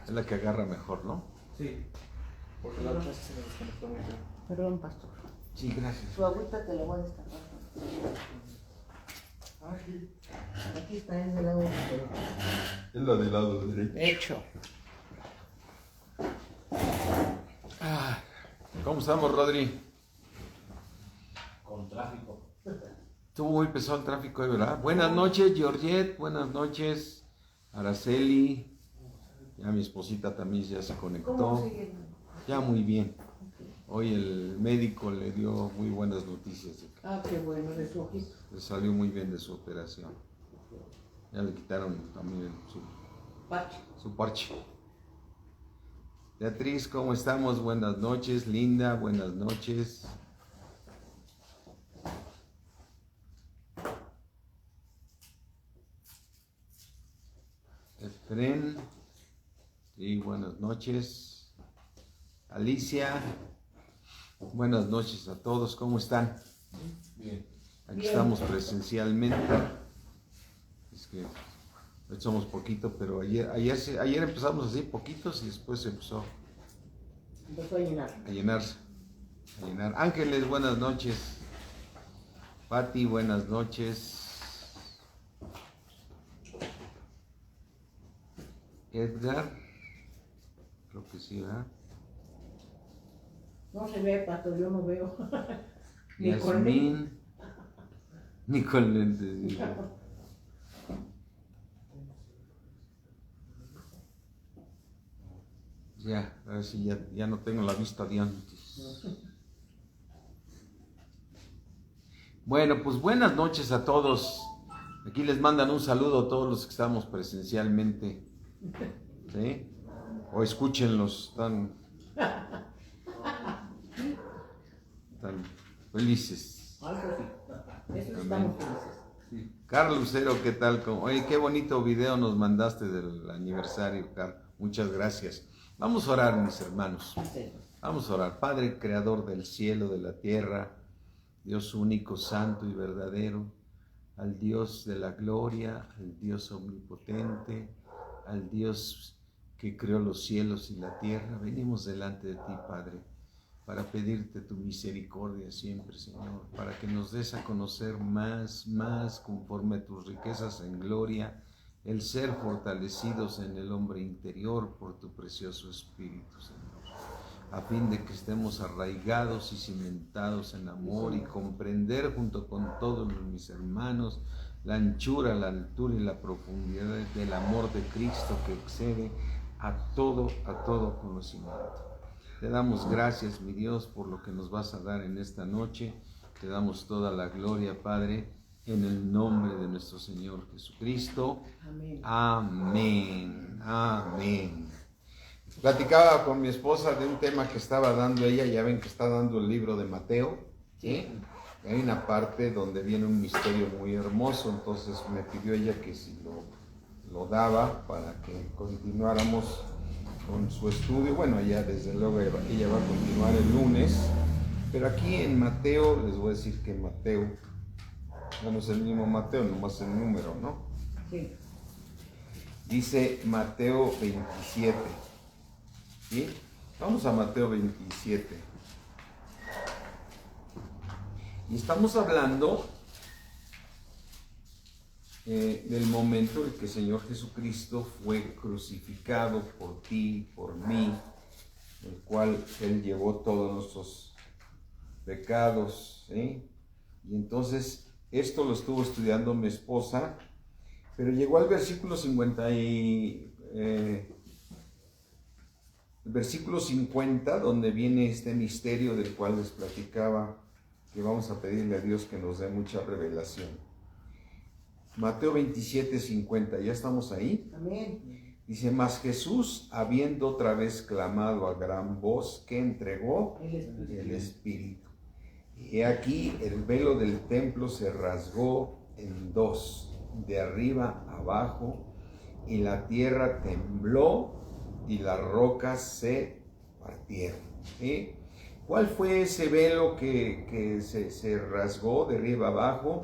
Es la que agarra mejor, ¿no? Sí, porque la otra sí se me desconectó muy bien. Perdón, pastor. Sí, gracias. Su agüita te la voy a destapar. Aquí está, es del lado derecho. Es la del lado derecho. Hecho. ¿Cómo estamos, Rodri? Con tráfico. Estuvo muy pesado el tráfico, ¿verdad? Buenas noches, Georgette. Buenas noches, Araceli. Ya mi esposita también ya se conectó. ¿Cómo sigue? Ya muy bien. Hoy el médico le dio muy buenas noticias. Qué bueno, de su ojito. Le salió muy bien de su operación. Ya le quitaron también su parche. Beatriz, ¿cómo estamos? Buenas noches. Linda, buenas noches. Efren, sí, buenas noches. Alicia, buenas noches a todos, ¿cómo están? Bien. Aquí estamos presencialmente. Es que hoy somos poquito, pero ayer empezamos así, poquitos, y después se empezó Empezó a llenar. a llenarse. A llenar. Ángeles, buenas noches. Pati, buenas noches. Edgar, creo que sí, ¿verdad? No se ve, pastor, yo no veo. Ni con Yasmín, ni con lentes. Dice. Ya, a ver si ya no tengo la vista de antes. Bueno, pues buenas noches a todos. Aquí les mandan un saludo a todos los que estamos presencialmente. ¿Sí? O escúchenlos, están felices. Algo sí. Eso Amén. estamos felices. Sí. Carlos Lucero, ¿qué tal? Oye, qué bonito video nos mandaste del aniversario, Carlos. Muchas gracias. Vamos a orar, mis hermanos. Vamos a orar. Padre, creador del cielo, de la tierra, Dios único, santo y verdadero, al Dios de la gloria, al Dios omnipotente, al Dios que creó los cielos y la tierra. Venimos delante de ti, Padre, para pedirte tu misericordia siempre, Señor, para que nos des a conocer más conforme a tus riquezas en gloria, el ser fortalecidos en el hombre interior por tu precioso Espíritu, Señor, a fin de que estemos arraigados y cimentados en amor y comprender junto con todos mis hermanos la anchura, la altura y la profundidad del amor de Cristo que excede a todo conocimiento. Te damos gracias, mi Dios, por lo que nos vas a dar en esta noche. Te damos toda la gloria, Padre, en el nombre de nuestro Señor Jesucristo. Amén. Amén. Amén. Platicaba con mi esposa de un tema que estaba dando ella. Ya ven que está dando el libro de Mateo. ¿Sí? Hay una parte donde viene un misterio muy hermoso. Entonces me pidió ella que si lo daba para que continuáramos con su estudio. Bueno, ya desde luego ella va a continuar el lunes, pero aquí en Mateo, les voy a decir que en Mateo, no es el mismo Mateo, nomás el número, ¿no? Sí. Dice Mateo 27, ¿sí? Vamos a Mateo 27. Y estamos hablando del momento en que el Señor Jesucristo fue crucificado por ti, por mí, el cual Él llevó todos nuestros pecados, ¿sí? Y entonces esto lo estuvo estudiando mi esposa, pero llegó al versículo 50, donde viene este misterio del cual les platicaba, que vamos a pedirle a Dios que nos dé mucha revelación. Mateo 27, 50, ¿ya estamos ahí? Amén. Dice, mas Jesús, habiendo otra vez clamado a gran voz, ¿qué entregó? El Espíritu. Y aquí el velo del templo se rasgó en dos, de arriba abajo, y la tierra tembló y las rocas se partieron. ¿Sí? ¿Cuál fue ese velo que se rasgó de arriba abajo?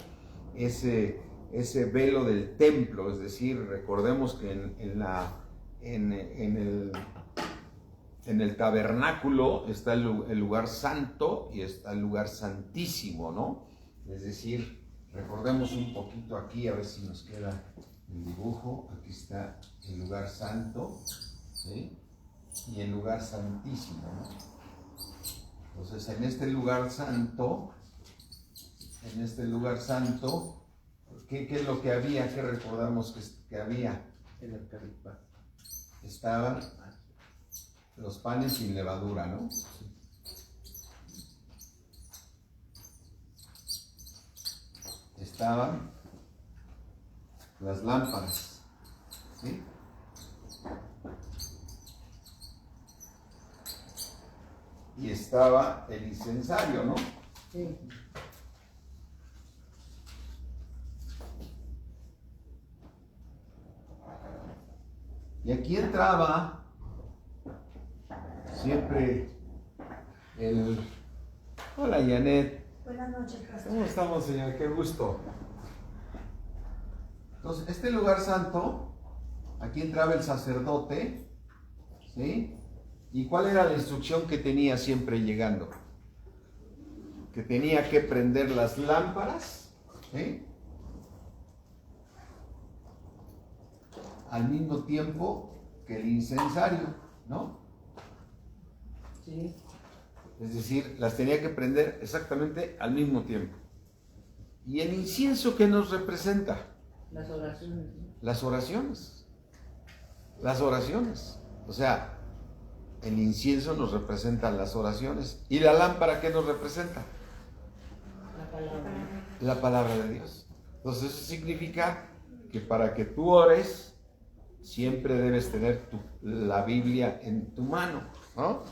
Ese velo del templo, es decir, recordemos que en en el tabernáculo está el lugar santo y está el lugar santísimo, ¿no? Es decir, recordemos un poquito aquí, a ver si nos queda el dibujo. Aquí está el lugar santo, ¿sí? Y el lugar santísimo, ¿no? Entonces, en este lugar santo, ¿qué es lo que había? ¿Qué recordamos que había? El arca. Estaban los panes sin levadura, ¿no? Estaban las lámparas, ¿sí? Y estaba el incensario, ¿no? Sí. Y aquí entraba siempre el... Hola, Janet. Buenas noches, pastor. ¿Cómo estamos, señor? Qué gusto. Entonces, este lugar santo, aquí entraba el sacerdote, ¿sí? ¿Y cuál era la instrucción que tenía siempre llegando? Que tenía que prender las lámparas, ¿sí? Al mismo tiempo que el incensario, ¿no? Sí. Es decir, las tenía que prender exactamente al mismo tiempo. ¿Y el incienso qué nos representa? Las oraciones. ¿No? Las oraciones. Las oraciones. O sea, el incienso nos representa las oraciones. ¿Y la lámpara qué nos representa? La palabra. La palabra de Dios. Entonces eso significa que para que tú ores, siempre debes tener la Biblia en tu mano, ¿no?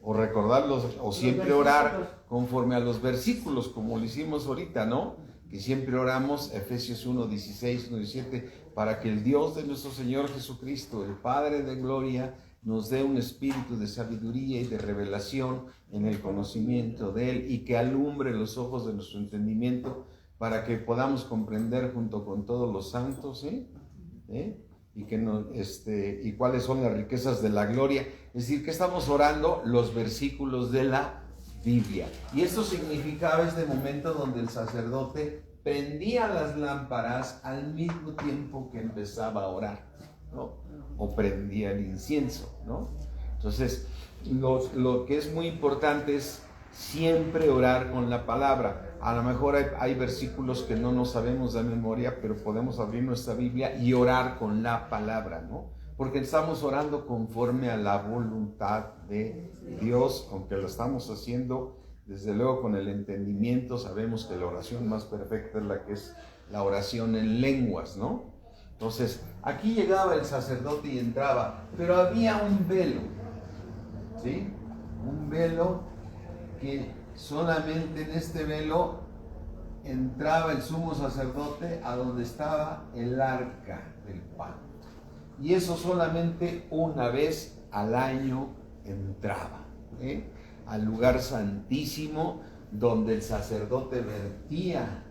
O recordarlos, o siempre orar conforme a los versículos, como lo hicimos ahorita, ¿no? Que siempre oramos, Efesios 1:16, 1:17, para que el Dios de nuestro Señor Jesucristo, el Padre de gloria, nos dé un espíritu de sabiduría y de revelación en el conocimiento de Él, y que alumbre los ojos de nuestro entendimiento, para que podamos comprender junto con todos los santos, y que no, y cuáles son las riquezas de la gloria. Es decir, que estamos orando los versículos de la Biblia. Y esto significaba este momento donde el sacerdote prendía las lámparas al mismo tiempo que empezaba a orar, ¿no? O prendía el incienso, ¿no? Entonces, lo que es muy importante es siempre orar con la palabra. A lo mejor hay versículos que no nos sabemos de memoria, pero podemos abrir nuestra Biblia y orar con la palabra, ¿no? Porque estamos orando conforme a la voluntad de Dios, aunque lo estamos haciendo desde luego con el entendimiento. Sabemos que la oración más perfecta es la que es la oración en lenguas, ¿no? Entonces, aquí llegaba el sacerdote y entraba, pero había un velo, ¿sí? Un velo que solamente en este velo entraba el sumo sacerdote a donde estaba el arca del pacto. Y eso solamente una vez al año entraba, al lugar santísimo, donde el sacerdote vertía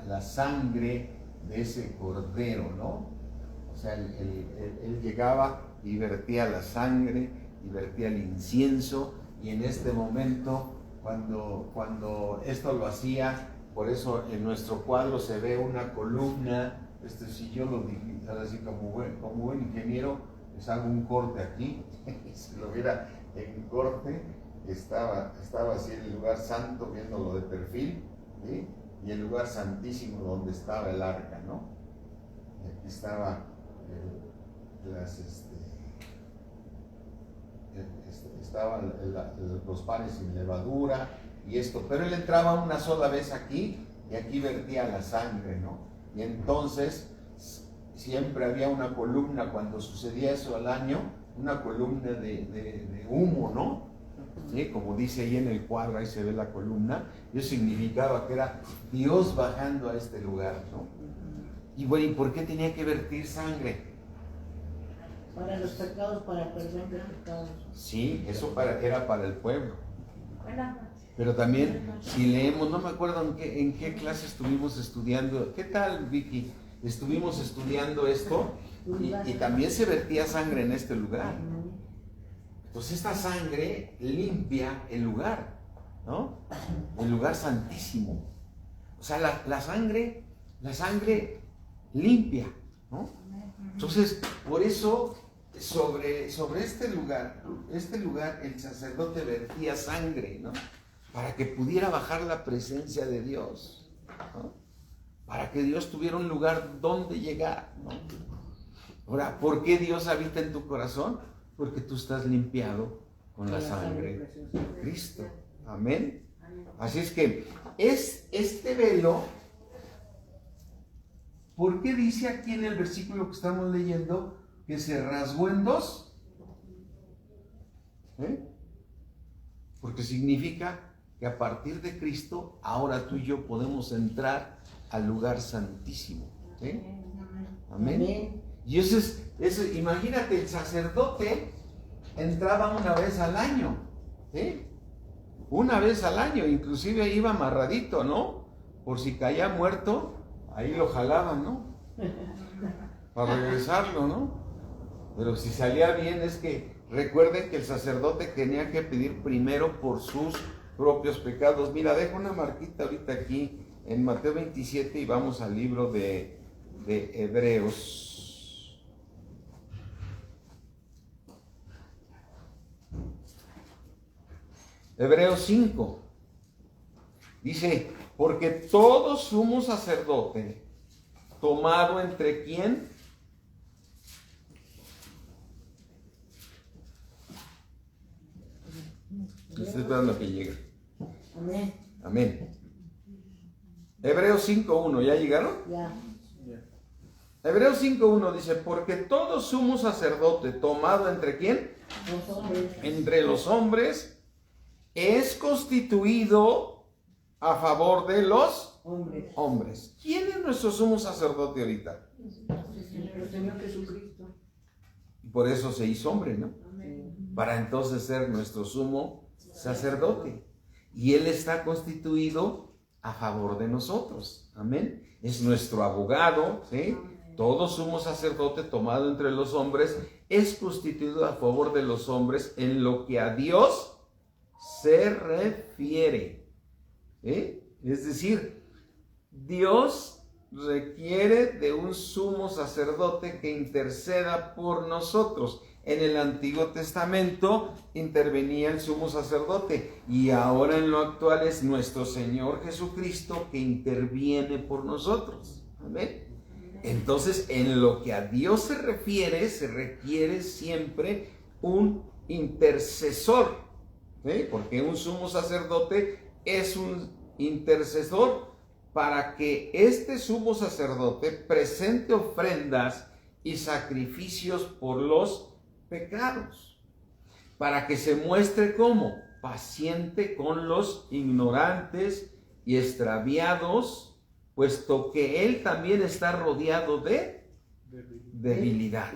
la sangre de ese cordero, ¿no? O sea, él llegaba y vertía la sangre y vertía el incienso. Y en este momento, cuando esto lo hacía, por eso en nuestro cuadro se ve una columna. Si yo lo dijera así como buen ingeniero, les hago un corte aquí. Si lo viera en corte, estaba así el lugar santo, viéndolo de perfil, ¿sí? Y el lugar santísimo donde estaba el arca, ¿no? Y aquí estaba estaban los panes sin levadura y esto, pero él entraba una sola vez aquí y aquí vertía la sangre, ¿no? Y entonces siempre había una columna cuando sucedía eso al año, una columna de humo, ¿no? ¿Sí? Como dice ahí en el cuadro, ahí se ve la columna. Eso significaba que era Dios bajando a este lugar, ¿no? Y bueno, ¿y por qué tenía que vertir sangre? Para los pecados, para perdón de pecados. Sí, eso era para el pueblo. Buenas noches. Pero también, si leemos, no me acuerdo en qué clase estuvimos estudiando. ¿Qué tal, Vicky? Estuvimos estudiando esto y también se vertía sangre en este lugar. Pues esta sangre limpia el lugar, ¿no? El lugar santísimo. O sea, la sangre limpia, ¿no? Entonces, por eso, sobre este lugar el sacerdote vertía sangre, ¿no? Para que pudiera bajar la presencia de Dios, ¿no? Para que Dios tuviera un lugar donde llegar, ¿no? Ahora, ¿por qué Dios habita en tu corazón? Porque tú estás limpiado con la sangre de Cristo. Amén. Así es que es este velo. ¿Por qué dice aquí en el versículo que estamos leyendo que se rasgó en dos? Porque significa que a partir de Cristo, ahora tú y yo podemos entrar al lugar santísimo. ¿Sí? Amén. Y eso, imagínate, el sacerdote entraba una vez al año, ¿sí? Una vez al año, inclusive iba amarradito, ¿no? Por si caía muerto, ahí lo jalaban, ¿no? Para regresarlo, ¿no? Pero si salía bien, es que recuerden que el sacerdote tenía que pedir primero por sus propios pecados. Mira, dejo una marquita ahorita aquí en Mateo 27 y vamos al libro de Hebreos. Hebreos 5 dice, porque todo sumo sacerdote tomado entre quién? Estoy esperando que llegue. Amén. Amén. Hebreos 5.1, ¿ya llegaron? Ya. Hebreos 5.1 dice, porque todo sumo sacerdote tomado entre quién? Los hombres. Entre los hombres es constituido a favor de los hombres. ¿Quién es nuestro sumo sacerdote ahorita? El Señor Jesucristo. Y por eso se hizo hombre, ¿no? Amén. Para entonces ser nuestro sumo sacerdote. Y Él está constituido a favor de nosotros. Amén. Es nuestro abogado, ¿sí? Todo sumo sacerdote tomado entre los hombres es constituido a favor de los hombres en lo que a Dios se refiere. Es decir, Dios requiere de un sumo sacerdote que interceda por nosotros. En el Antiguo Testamento intervenía el sumo sacerdote y ahora en lo actual es nuestro Señor Jesucristo que interviene por nosotros. Amén. Entonces, en lo que a Dios se refiere, se requiere siempre un intercesor. ¿Sí? Porque un sumo sacerdote es un intercesor para que este sumo sacerdote presente ofrendas y sacrificios por los pecados, para que se muestre como paciente con los ignorantes y extraviados, puesto que él también está rodeado de debilidad.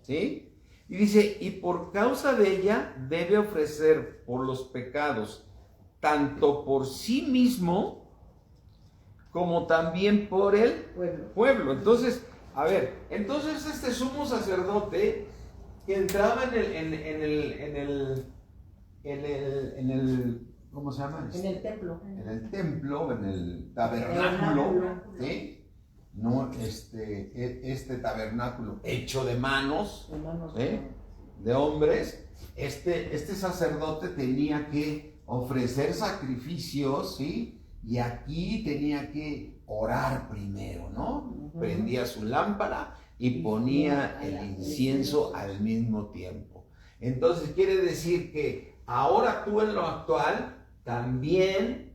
¿Sí? Y dice, y por causa de ella debe ofrecer por los pecados, tanto por sí mismo, como también por el pueblo. Entonces, a ver, entonces este sumo sacerdote que entraba en el ¿cómo se llama? En el templo. En el templo, en el tabernáculo, ¿sí? No, este tabernáculo hecho de manos, de hombres, este sacerdote tenía que ofrecer sacrificios, ¿sí? Y aquí tenía que orar primero, ¿no? Prendía su lámpara y ponía el incienso al mismo tiempo. Entonces quiere decir que ahora tú en lo actual también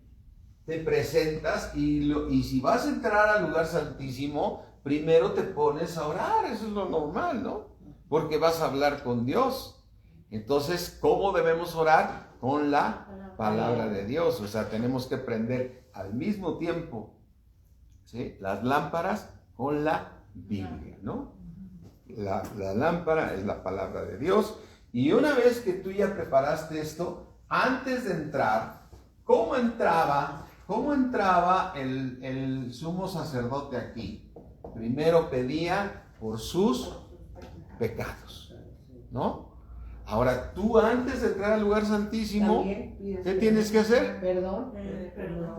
te presentas y si vas a entrar al lugar santísimo, primero te pones a orar, eso es lo normal, ¿no? Porque vas a hablar con Dios. Entonces, ¿cómo debemos orar? Con la palabra de Dios. O sea, tenemos que prender al mismo tiempo, ¿sí? Las lámparas con la Biblia, ¿no? La lámpara es la palabra de Dios. Y una vez que tú ya preparaste esto, antes de entrar, ¿cómo entraba el sumo sacerdote aquí? Primero pedía por sus pecados, ¿no? Ahora, tú antes de entrar al lugar santísimo, También pides ¿qué tienes que hacer? Perdón.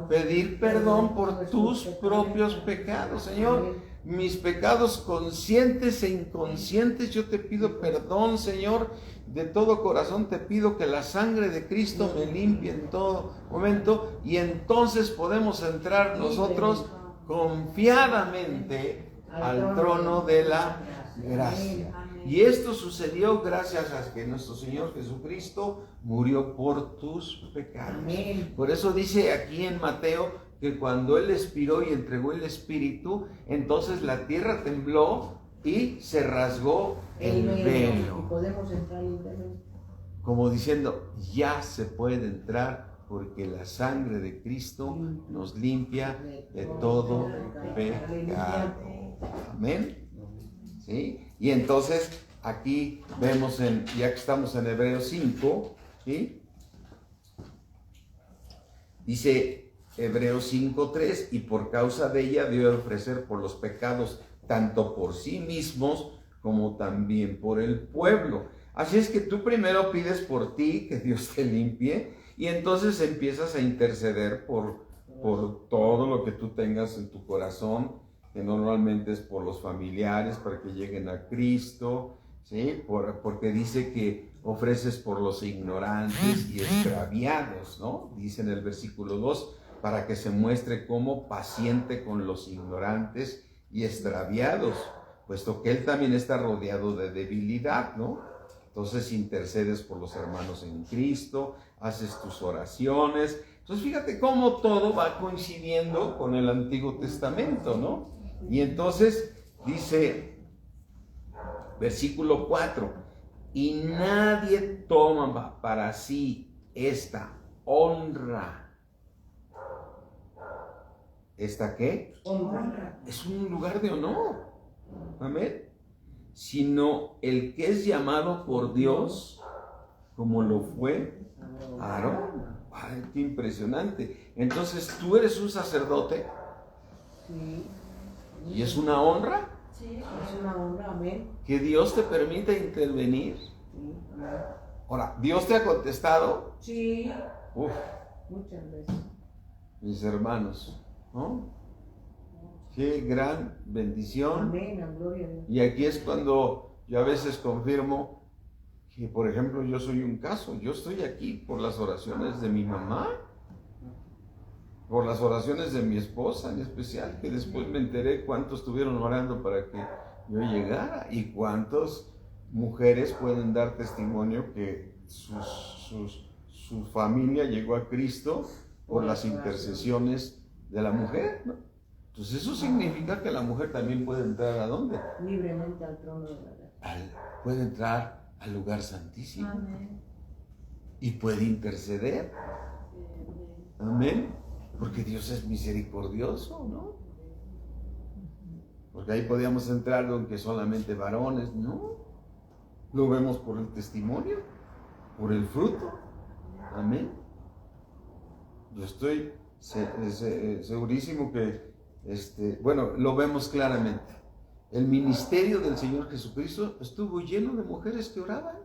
Pedir perdón por tus propios pecados. Señor, mis pecados conscientes e inconscientes, yo te pido perdón, Señor. De todo corazón te pido que la sangre de Cristo me limpie en todo momento, y entonces podemos entrar nosotros confiadamente al trono de la gracia. Y esto sucedió gracias a que nuestro Señor Jesucristo murió por tus pecados. Amén. Por eso dice aquí en Mateo que cuando Él expiró y entregó el Espíritu, entonces la tierra tembló y se rasgó el velo. Y podemos entrar libremente. Como diciendo, ya se puede entrar porque la sangre de Cristo nos limpia de todo pecado. Amén. ¿Sí? Y entonces aquí vemos, ya que estamos en Hebreos 5, ¿sí? Dice Hebreos 5:3, y por causa de ella dio a ofrecer por los pecados, tanto por sí mismos como también por el pueblo. Así es que tú primero pides por ti, que Dios te limpie, y entonces empiezas a interceder por todo lo que tú tengas en tu corazón, que normalmente es por los familiares, para que lleguen a Cristo, ¿sí? Porque dice que ofreces por los ignorantes y extraviados, ¿no? Dice en el versículo 2, para que se muestre como paciente con los ignorantes y extraviados, puesto que Él también está rodeado de debilidad, ¿no? Entonces intercedes por los hermanos en Cristo, haces tus oraciones. Entonces fíjate cómo todo va coincidiendo con el Antiguo Testamento, ¿no? Y entonces dice, versículo 4, y nadie toma para sí esta honra. ¿Esta qué? Honra. Es un lugar de honor. Amén. Sino el que es llamado por Dios, como lo fue Aarón. Ay, qué impresionante. Entonces, tú eres un sacerdote. Sí. ¿Y es una honra? Sí. Es una honra, amén. Que Dios te permita intervenir. Sí, amén. Ahora, ¿Dios te ha contestado? Sí. Uf, Muchas veces. mis hermanos, ¿no? Qué gran bendición. Amén, a gloria a Dios. Y aquí es cuando yo a veces confirmo que, por ejemplo, yo soy un caso. Yo estoy aquí por las oraciones de mi mamá, por las oraciones de mi esposa en especial, que después me enteré cuántos estuvieron orando para que yo llegara, y cuántas mujeres pueden dar testimonio que su familia llegó a Cristo por las intercesiones de la mujer, ¿no? Entonces eso significa que la mujer también puede entrar ¿a dónde? Libremente al trono de la gracia. Puede entrar al lugar santísimo. Amén. Y puede interceder. Amén. Porque Dios es misericordioso, ¿no? Porque ahí podíamos entrar aunque solamente varones, ¿no? Lo vemos por el testimonio, por el fruto. Amén. Yo estoy segurísimo que bueno, lo vemos claramente. El ministerio del Señor Jesucristo estuvo lleno de mujeres que oraban.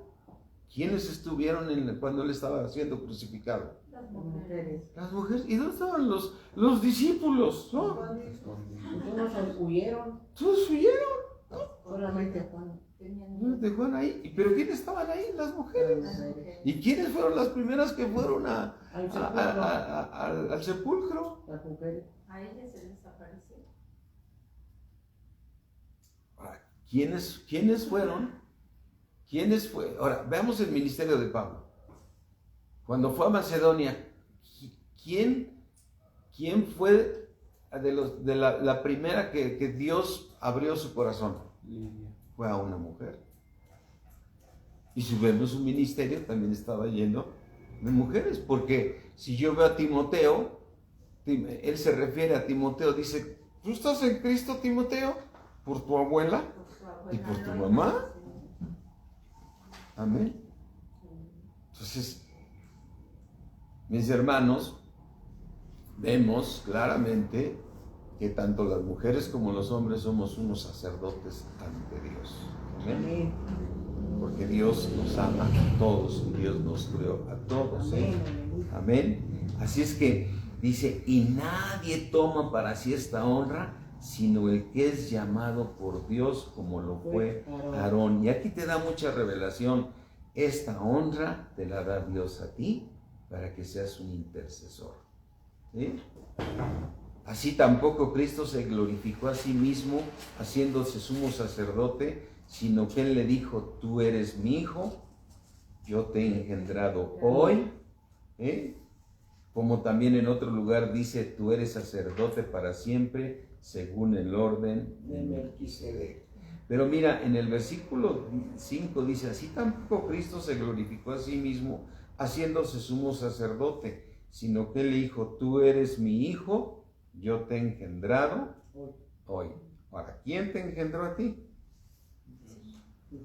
¿Quiénes estuvieron cuando Él estaba siendo crucificado? Las Mujeres. Las mujeres. ¿Y dónde estaban los discípulos? ¿No? Unos huyeron, Todos huyeron. solamente Juan. De Juan ahí. ¿Pero quiénes estaban ahí? Las mujeres. ¿Y quiénes fueron las primeras que fueron al sepulcro? Las mujeres. A ella se les apareció. ¿Quiénes fueron? ¿Quiénes fue? Ahora, veamos el ministerio de Pablo. Cuando fue a Macedonia, ¿quién fue de la primera que Dios abrió su corazón? Lidia. Fue a una mujer. Y si vemos su ministerio, también estaba lleno de mujeres. Porque si yo veo a Timoteo, él se refiere a Timoteo, dice, ¿tú estás en Cristo, Timoteo? ¿Por tu abuela? ¿Y por tu mamá? Amén. Entonces, mis hermanos, vemos claramente que tanto las mujeres como los hombres somos unos sacerdotes ante Dios. Amén. Amén. Porque porque Dios nos ama a todos y Dios nos creó a todos. Amén. Así es que dice, y nadie toma para sí esta honra, sino el que es llamado por Dios, como lo fue Aarón. Y aquí te da mucha revelación. Esta honra te la da Dios a ti para que seas un intercesor. ¿Sí? Así tampoco Cristo se glorificó a sí mismo haciéndose sumo sacerdote, sino que Él le dijo, tú eres mi hijo, yo te he engendrado hoy. Como también en otro lugar dice, tú eres sacerdote para siempre, según el orden de Melquisedec. Pero mira, en el versículo 5 dice, así tampoco Cristo se glorificó a sí mismo haciéndose sumo sacerdote, sino que Él le dijo, tú eres mi hijo, yo te he engendrado hoy. Ahora, ¿quién te engendró a ti?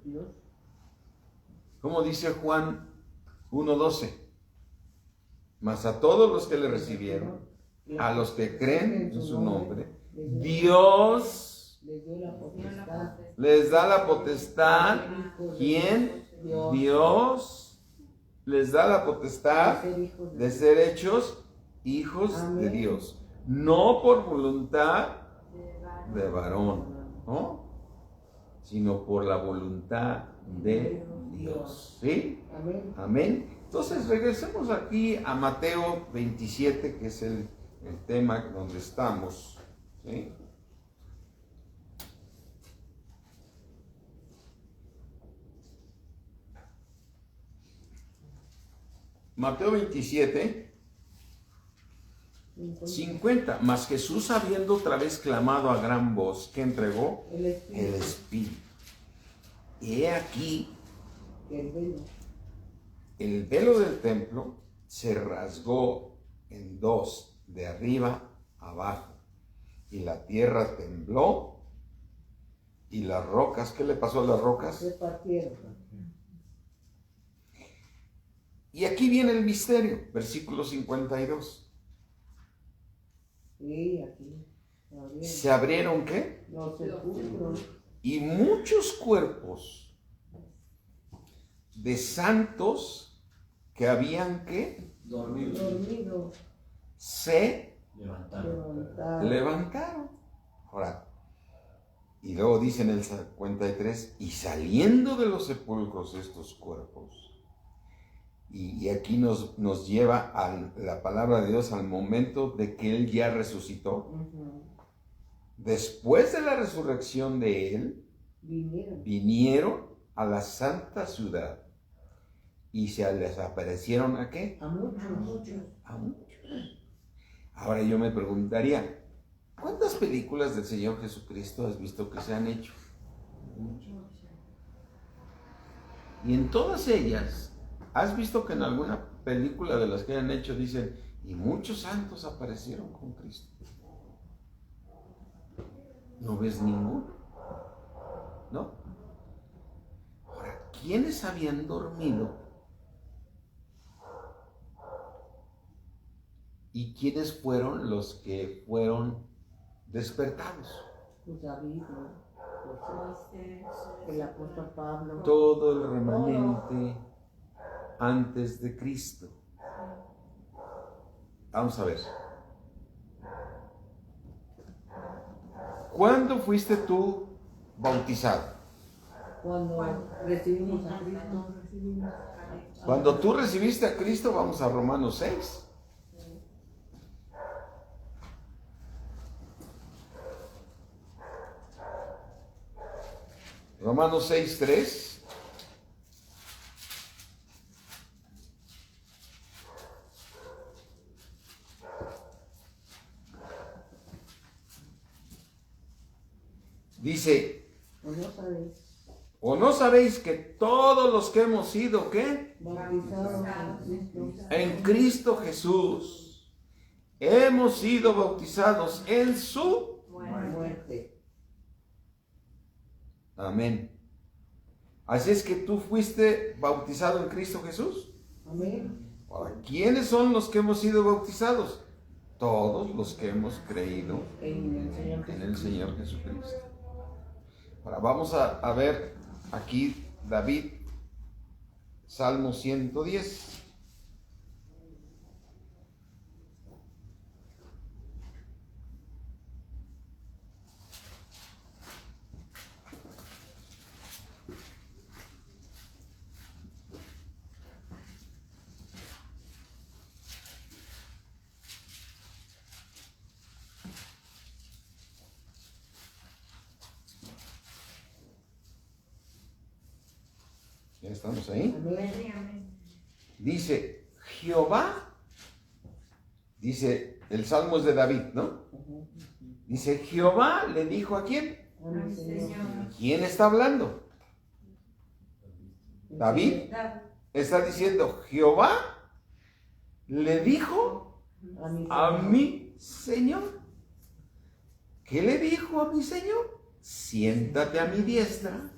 Dios. ¿Cómo dice Juan 1:12? Mas a todos los que le recibieron, a los que creen en su nombre, Dios les da la potestad. ¿Quién? Dios les da la potestad de ser hechos hijos de Dios. No por voluntad de varón, ¿no? Sino por la voluntad de Dios. ¿Sí? Amén. Entonces regresemos aquí a Mateo 27, que es el tema donde estamos. ¿Sí? Mateo 27, 50. Mas Jesús, habiendo otra vez clamado a gran voz, ¿qué entregó? El Espíritu. Y he aquí el velo del templo se rasgó en dos, de arriba abajo, y la tierra tembló, y las rocas, ¿qué le pasó a las rocas? Se partieron. Y aquí viene el misterio, versículo 52. Sí, aquí. ¿Se abrieron qué? Los sepulcros. Y muchos cuerpos de santos que habían ¿qué? Dormidos. Se levantaron. Ahora, y luego dice en el 53, y saliendo de los sepulcros estos cuerpos. Y aquí nos lleva a la palabra de Dios al momento de que Él ya resucitó. Después de la resurrección de Él, vinieron a la santa ciudad y se les aparecieron ¿a qué? A muchos. A muchos. Ahora yo me preguntaría, ¿cuántas películas del Señor Jesucristo has visto que se han hecho? Y en todas ellas, ¿has visto que en alguna película de las que hayan hecho dicen, y muchos santos aparecieron con Cristo? No ves ninguno, ¿no? Ahora, ¿quiénes habían dormido? ¿Y quiénes fueron los que fueron despertados? Pues David, ¿no? El apóstol Pablo. Todo el remanente antes de Cristo. Vamos a ver. ¿Cuándo fuiste tú bautizado? Cuando recibimos a Cristo. Cuando tú recibiste a Cristo, vamos a Romanos 6. Romanos 6:3. Dice, ¿o no sabéis que todos los que hemos sido, ¿qué? Bautizados En Cristo Jesús, hemos sido bautizados en su muerte. Amén. Así es que tú fuiste bautizado en Cristo Jesús. Amén. Ahora, ¿quiénes son los que hemos sido bautizados? Todos los que hemos creído en el Señor Jesucristo. Ahora vamos a ver aquí David Salmo 110. Ya estamos ahí. Amén. Dice, Jehová, dice, el Salmo es de David, ¿no? Dice, Jehová le dijo ¿a quién? A mi Señor. ¿Quién está hablando? David está diciendo, Jehová le dijo a mi Señor. ¿Qué le dijo a mi Señor? Siéntate a mi diestra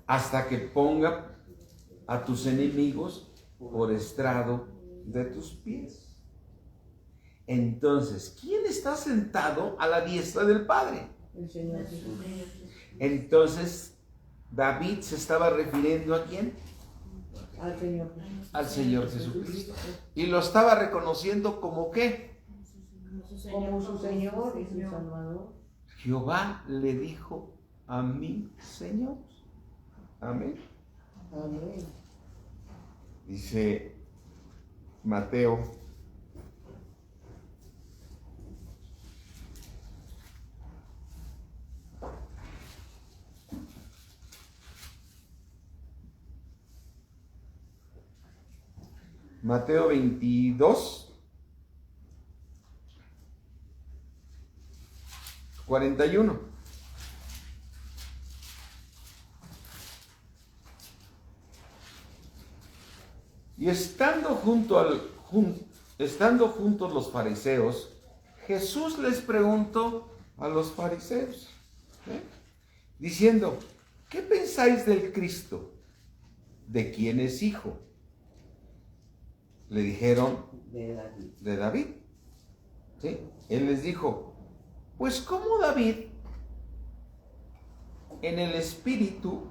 hasta que ponga a tus enemigos por estrado de tus pies. Entonces, ¿quién está sentado a la diestra del Padre? El Señor Jesús. Entonces, David se estaba refiriendo ¿a quién? Al Señor Jesús. Al Señor Jesucristo. Y lo estaba reconociendo como ¿qué? Como su Señor y su Salvador. Jehová le dijo a mi Señor. Amén. Amén. Dice Mateo 22, 41. Y estando juntos los fariseos, Jesús les preguntó a los fariseos, diciendo, ¿qué pensáis del Cristo? ¿De quién es hijo? Le dijeron, de David. ¿Sí? Él les dijo, pues como David, en el Espíritu,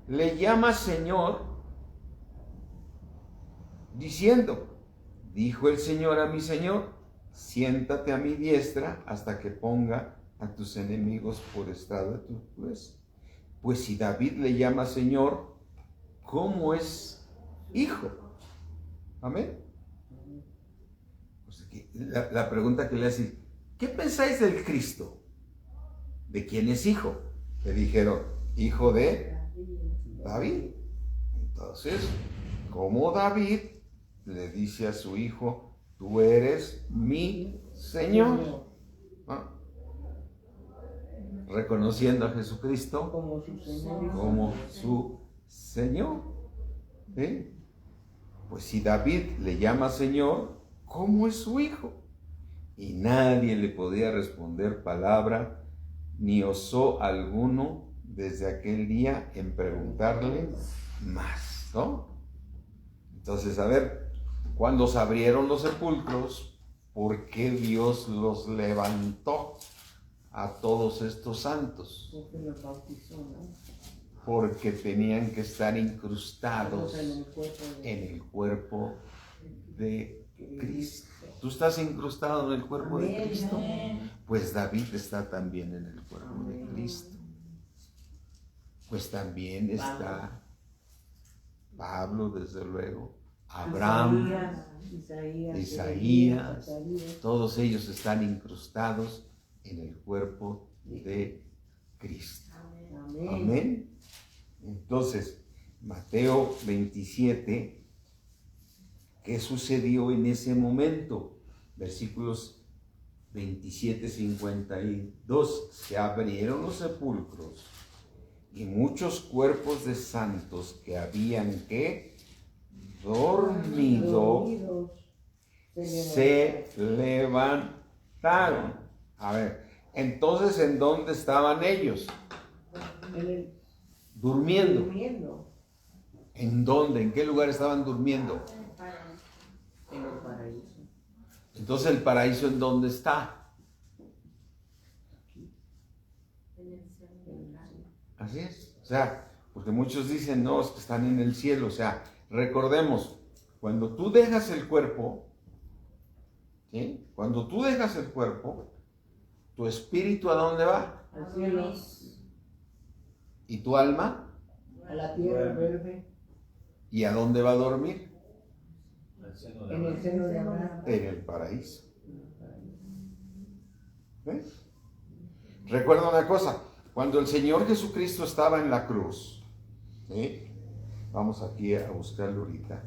le llama Señor, diciendo, dijo el Señor a mi Señor, siéntate a mi diestra hasta que ponga a tus enemigos por estrado de tus pies. Pues si David le llama Señor, ¿cómo es hijo? Amén. Pues la pregunta que le hace, ¿qué pensáis del Cristo? ¿De quién es hijo? Le dijeron, hijo de David. Entonces, como David le dice a su hijo, tú eres mi Señor. ¿Ah? Reconociendo a Jesucristo como su Señor. ¿Sí? Pues si David le llama Señor, ¿cómo es su hijo? Y nadie le podía responder palabra, ni osó alguno desde aquel día en preguntarle más, ¿no? Entonces, a ver, cuando se abrieron los sepulcros, ¿por qué Dios los levantó a todos estos santos? Porque los bautizó, ¿no? Porque tenían que estar incrustados En el cuerpo de Cristo. ¿Tú estás incrustado en el cuerpo de Cristo? Pues David está también en el cuerpo de Cristo. Pues también está Pablo, desde luego, Abraham, Isaías, todos ellos están incrustados en el cuerpo de Cristo. Amén. Entonces, Mateo 27, ¿qué sucedió en ese momento? Versículos 27, 52. Se abrieron los sepulcros y muchos cuerpos de santos que habían que dormido se levantaron. A ver, entonces, ¿en dónde estaban ellos? Durmiendo. ¿En dónde? ¿En qué lugar estaban durmiendo? En el paraíso. Entonces, ¿el paraíso en dónde está? Así es. O sea, Porque muchos dicen, no, es que están en el cielo. O sea, recordemos, cuando tú dejas el cuerpo, ¿sí? Cuando tú dejas el cuerpo, tu espíritu ¿a dónde va? Al cielo, ¿Y tu alma? a la tierra verde, ¿Y a dónde va a dormir? en el seno de Abraham. En el paraíso. ¿Ves? Recuerda una cosa, cuando el Señor Jesucristo estaba en la cruz, ¿sí? Vamos aquí a buscarlo ahorita.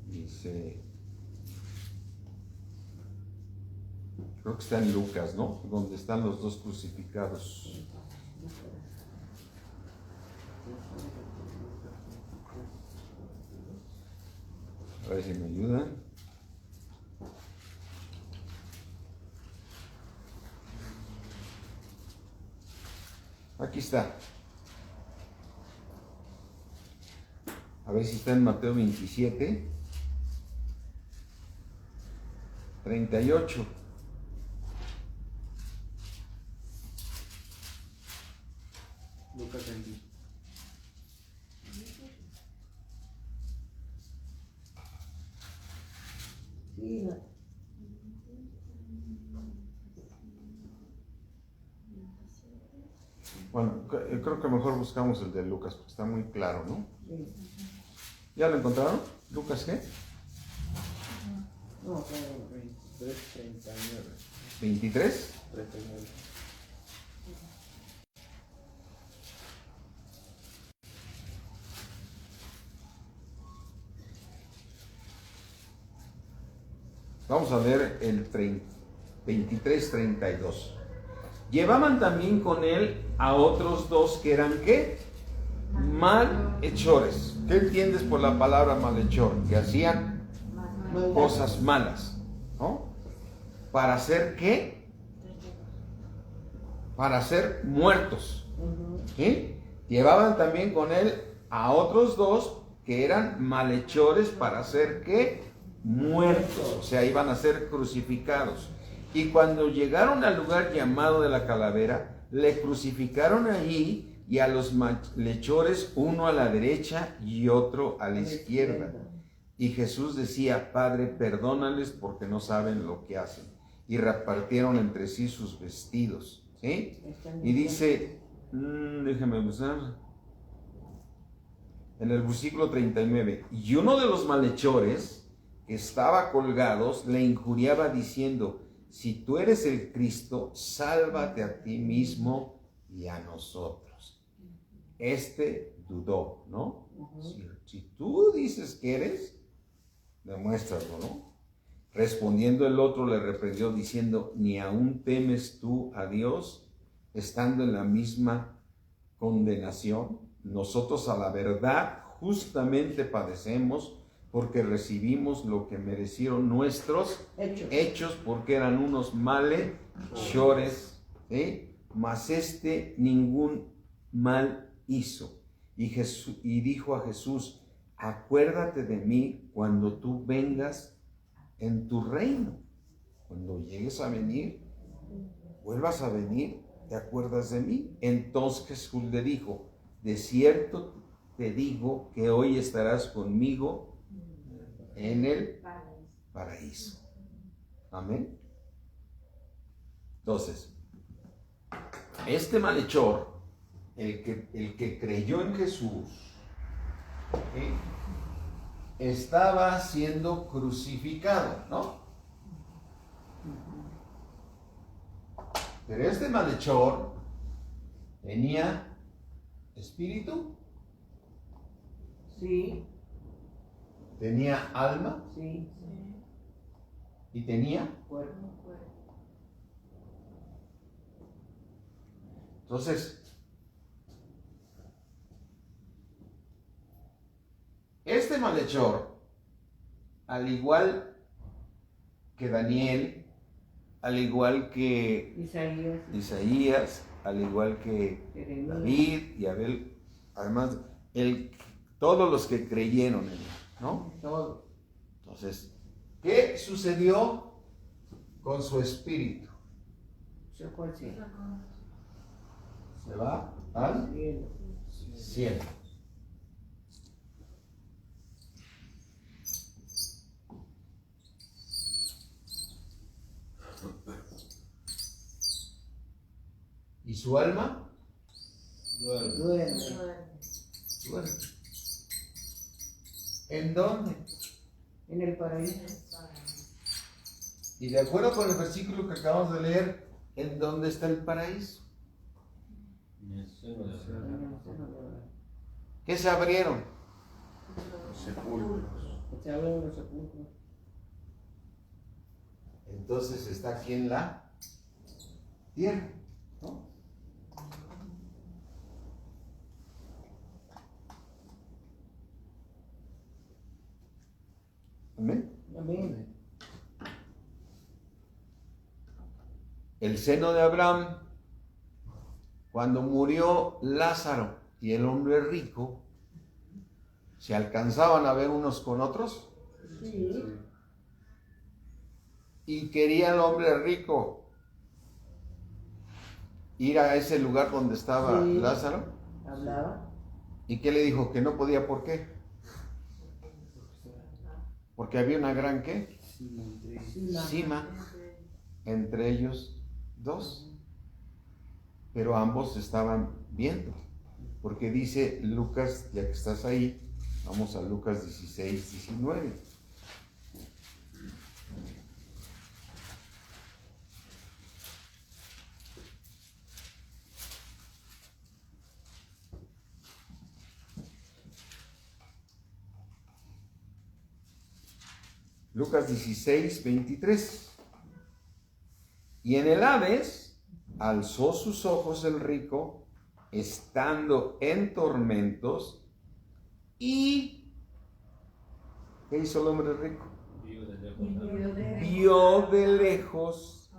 Dice, creo que está en Lucas, ¿no? Donde están los dos crucificados. A ver si me ayudan. Aquí está. A ver si está en Mateo 27, 38. Lucas 20. Sí, no. Bueno, creo que mejor buscamos el de Lucas, porque está muy claro, ¿no? Sí. ¿Ya lo encontraron? ¿Lucas qué? No, claro. 23:39. ¿23? 39. Vamos a leer el 23:32. Llevaban también con él a otros dos que eran, ¿qué? Malhechores. ¿Qué entiendes por la palabra malhechor? Que hacían Maldad. cosas malas, ¿no? ¿Para hacer qué? Para ser muertos. Ujú. ¿Sí? Llevaban también con él a otros dos que eran malhechores para ser ¿qué? Muertos, o sea, iban a ser crucificados. Y cuando llegaron al lugar llamado de la calavera, le crucificaron allí y a los malhechores, uno a la derecha y otro a la izquierda. Y Jesús decía, Padre, perdónales porque no saben lo que hacen. Y repartieron entre sí sus vestidos. ¿Sí? Y dice, déjame buscar, en el versículo 39, y uno de los malhechores que estaba colgados le injuriaba diciendo, si tú eres el Cristo, sálvate a ti mismo y a nosotros. Este dudó, ¿no? Si tú dices que eres, demuéstralo, ¿no? Respondiendo el otro le reprendió diciendo, ¿ni aún temes tú a Dios estando en la misma condenación? Nosotros a la verdad justamente padecemos porque recibimos lo que merecieron nuestros hechos porque eran unos malhechores, ¿sí? Mas este ningún mal hizo. Y dijo a Jesús, acuérdate de mí cuando tú vengas en tu reino. Cuando llegues a venir, vuelvas a venir, ¿te acuerdas de mí? Entonces Jesús le dijo, de cierto te digo que hoy estarás conmigo en el paraíso. Amén. Entonces, este malhechor, el que creyó en Jesús, ¿sí? Estaba siendo crucificado, ¿no? Pero este malhechor tenía espíritu, Sí, tenía alma sí, y tenía. cuerpo. Entonces, este malhechor, al igual que Daniel, al igual que Isaías, al igual que Jeremías, David y Abel, además, todos los que creyeron en él, ¿no? todo. Entonces, ¿qué sucedió con su espíritu? Se fue al cielo. Se va al Cielo. cielo. ¿Y su alma? Duerme. Duerme. Duerme. ¿En dónde? En el paraíso. Y de acuerdo con el versículo que acabamos de leer, ¿en dónde está el paraíso? En el seno de En Abraham. el seno de Abraham. ¿Qué se abrieron? Los sepulcros. Se abrieron los sepulcros. Entonces está aquí en la tierra, ¿no? Amén. Amén. El seno de Abraham, cuando murió Lázaro y el hombre rico, ¿se alcanzaban a ver unos con otros? Sí. Y quería el hombre rico ir a ese lugar donde estaba Sí. Lázaro. Hablaba. ¿Y qué le dijo? Que no podía, ¿por qué? Porque había una gran, ¿qué? Cima entre ellos dos. Pero ambos estaban viendo. Porque dice Lucas, ya que estás ahí, vamos a Lucas 16, 19. Lucas 16, 23. Y en el Hades alzó sus ojos el rico, estando en tormentos, y ¿qué hizo el hombre rico? Vio de lejos. Vio de lejos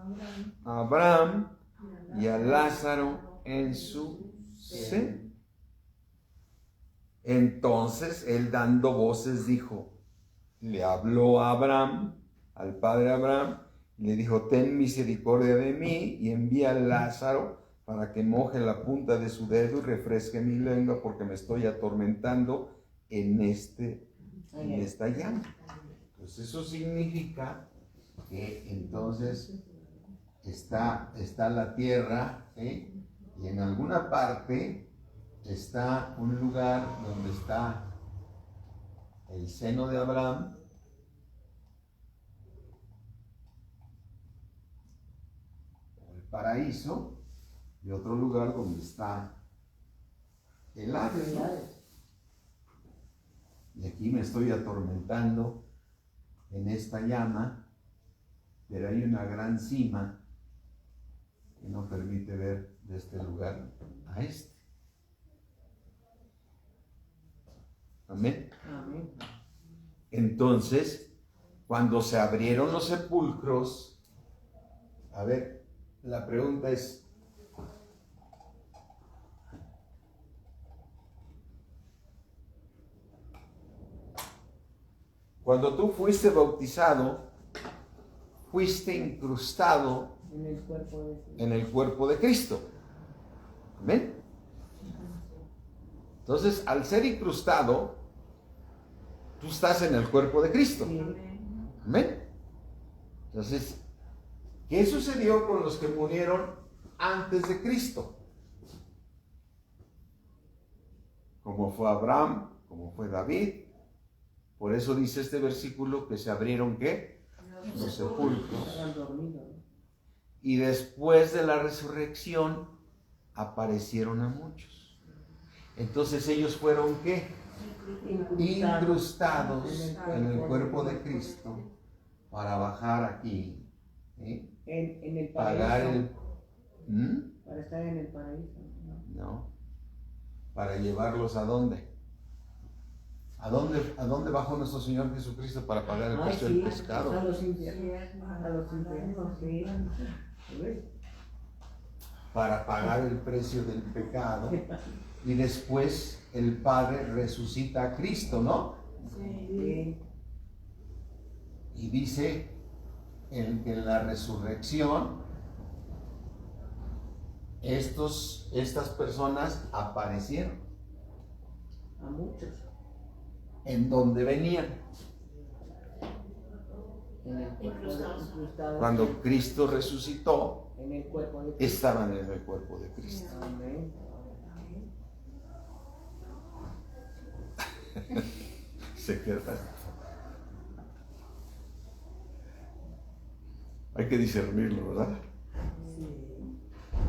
a Abraham y a Lázaro en su seno. Entonces él, dando voces, dijo, le habló a Abraham, al padre Abraham, y le dijo, ten misericordia de mí y envía a Lázaro para que moje la punta de su dedo y refresque mi lengua, porque me estoy atormentando en esta llama. Entonces eso significa que entonces está la tierra, ¿sí? Y en alguna parte está un lugar donde está el seno de Abraham, el paraíso, y otro lugar donde está el Hades, ¿no? Y aquí me estoy atormentando en esta llama, pero hay una gran cima que no permite ver de este lugar a este. Amén. Amén. Entonces, cuando se abrieron los sepulcros, a ver, la pregunta es, cuando tú fuiste bautizado, fuiste incrustado En el cuerpo de Cristo. en el cuerpo de Cristo. Amén. Entonces, al ser incrustado, tú estás en el cuerpo de Cristo. Sí. Amén. Entonces, ¿qué sucedió con los que murieron antes de Cristo? Como fue Abraham, como fue David. Por eso dice este versículo que se abrieron, ¿qué? Los sepulcros. Estaban dormidos, ¿no? Y después de la resurrección aparecieron a muchos. Entonces ellos fueron, ¿qué? Incrustados en el cuerpo de Cristo para bajar aquí, ¿sí? En el Pagar paraíso. el... ¿Mm? Para estar en el paraíso, ¿no? No. ¿Para llevarlos a dónde? ¿A dónde bajó nuestro Señor Jesucristo para pagar el Ay, precio sí, del pescado? a los infiernos. A los infiernos, sí. ¿Ves? Para pagar el precio del pecado. Y después el Padre resucita a Cristo, ¿no? Sí. Y dice que en la resurrección estas personas aparecieron A muchos. en donde venían. En el cuerpo incrustados. Cuando Cristo resucitó, En el cuerpo de Cristo. estaban en el cuerpo de Cristo. Amén. Se queda. Hay que discernirlo, ¿verdad? Sí.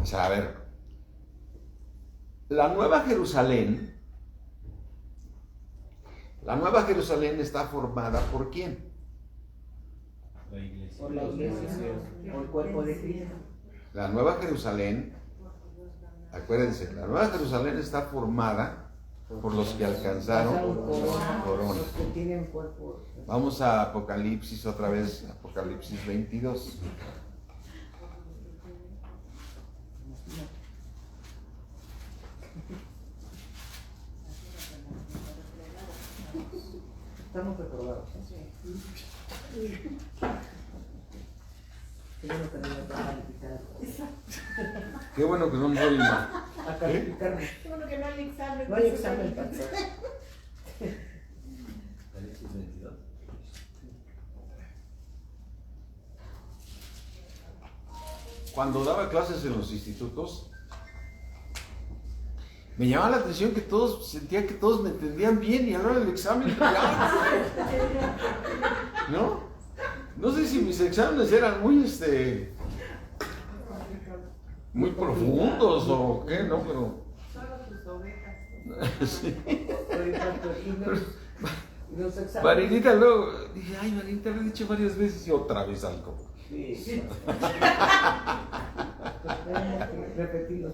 O sea, a ver, la Nueva Jerusalén está formada ¿por quién? La iglesia. Por la iglesia. Por el cuerpo de Cristo. La Nueva Jerusalén, acuérdense, la Nueva Jerusalén está formada por los que alcanzaron corona. Los que tienen cuerpo. Vamos a Apocalipsis otra vez, Apocalipsis 22. Estamos reprobados. Qué bueno que no nos van a calificar. Qué bueno que no me voy mal. A calificarnos. Qué bueno que no hay examen. No hay examen, pastor. Apocalipsis 22. Cuando daba clases en los institutos, me llamaba la atención que sentía que todos me entendían bien y a la hora del examen, ¿no? No sé si mis exámenes eran muy profundos o qué, ¿no? Pero... Solo tus ovejas. Sí. Y los exámenes. Marinita luego, dije, ay Marinita, lo he dicho varias veces y otra vez algo. Sí. Tenemos que repetirlo.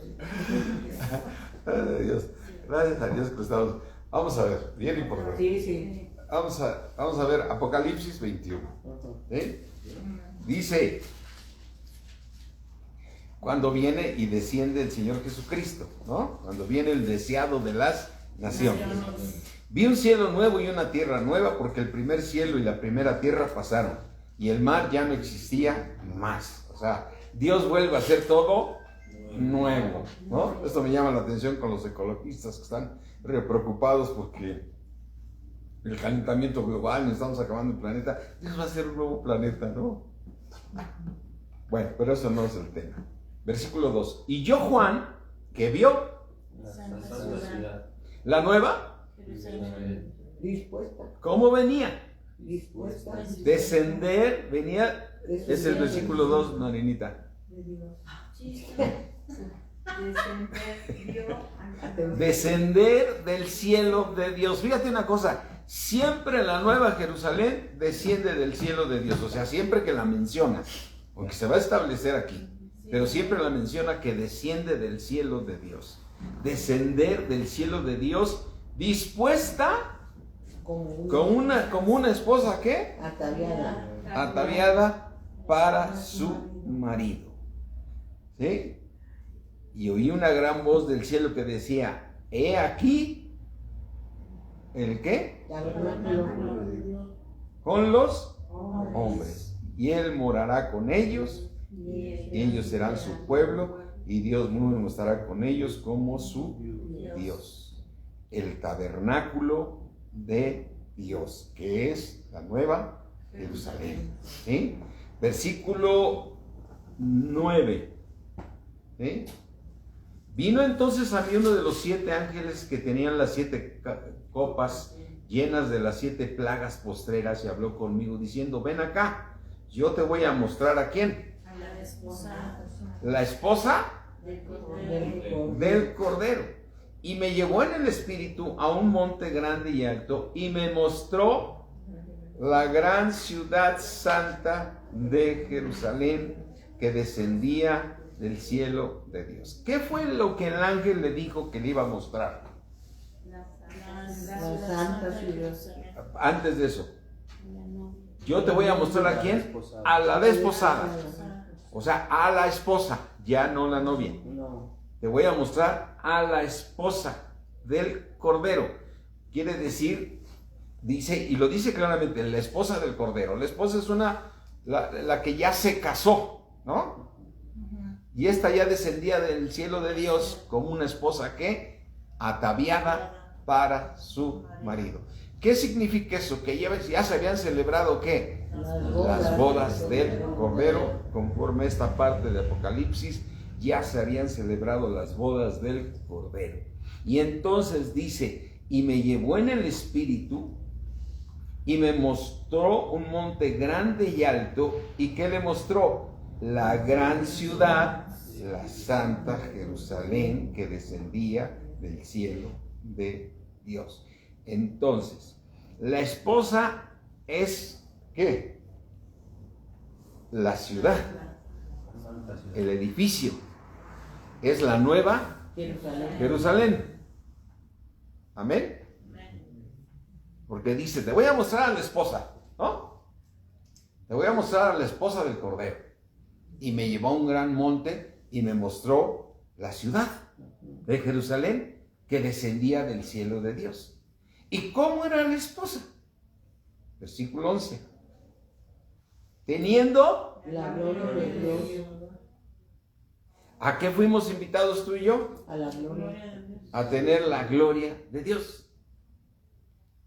Ay, Dios. Gracias a Dios que estamos. Vamos a ver, bien importante. Sí, sí. Vamos a ver Apocalipsis 21. ¿Eh? Dice, cuando viene y desciende el Señor Jesucristo, ¿no? Cuando viene el deseado de las naciones. Vi un cielo nuevo y una tierra nueva, porque el primer cielo y la primera tierra pasaron, y el mar ya no existía más. O sea, Dios vuelve a hacer todo nuevo, ¿no? Esto me llama la atención con los ecologistas que están preocupados porque el calentamiento global, nos estamos acabando el planeta. Dios va a ser un nuevo planeta, ¿no? Bueno, pero eso no es el tema. Versículo 2. Y yo, Juan, que vio La santa ciudad. la nueva, Jerusalén. Dispuesta. ¿cómo venía? Dispuesta. Descender, venía, es el versículo 2, Marinita. Descender del cielo de Dios. Fíjate una cosa, siempre la Nueva Jerusalén desciende del cielo de Dios, o sea, siempre que la menciona, porque se va a establecer aquí, pero siempre la menciona que desciende del cielo de Dios. Descender del cielo de Dios, dispuesta como una esposa, ¿qué? Ataviada. Ataviada para su marido. ¿Sí? Y oí una gran voz del cielo que decía, he aquí, ¿el qué? Tabernáculo de Dios. Con los hombres. Y él morará con ellos, y ellos serán su pueblo, y Dios mismo estará con ellos como su Dios. El tabernáculo de Dios, que es la Nueva Jerusalén. ¿Sí? Versículo 9. ¿Sí? Vino entonces a mí uno de los 7 ángeles que tenían las 7 copas llenas de las 7 plagas postreras y habló conmigo diciendo, ven acá, yo te voy a mostrar a quién. A la esposa La esposa del Cordero. del Cordero. Y me llevó en el espíritu a un monte grande y alto y me mostró la gran ciudad santa de Jerusalén que descendía del cielo de Dios. ¿Qué fue lo que el ángel le dijo que le iba a mostrar? La santa ciudad. Antes de eso, yo te voy a mostrar a quién, a la desposada, o sea, a la esposa, ya no la novia. No. Te voy a mostrar a la esposa del Cordero. Quiere decir, dice, y lo dice claramente, la esposa del Cordero. La esposa es la que ya se casó, ¿no? Y esta ya descendía del cielo de Dios como una esposa que ataviada para su marido. ¿Qué significa eso? Que ya se habían celebrado ¿qué? Las bodas del Cordero, conforme a esta parte de Apocalipsis, ya se habían celebrado las bodas del Cordero. Y entonces dice, y me llevó en el espíritu y me mostró un monte grande y alto. ¿Y qué le mostró? La gran ciudad, la santa Jerusalén, que descendía del cielo de Dios. Entonces, la esposa es ¿qué? La ciudad, el edificio, es la nueva Jerusalén. Amén. Porque dice, te voy a mostrar a la esposa, ¿no? Te voy a mostrar a la esposa del Cordero. Y me llevó a un gran monte y me mostró la ciudad de Jerusalén que descendía del cielo de Dios. ¿Y cómo era la esposa? Versículo 11. Teniendo la gloria de Dios. ¿A qué fuimos invitados tú y yo? A la gloria. A tener la gloria de Dios.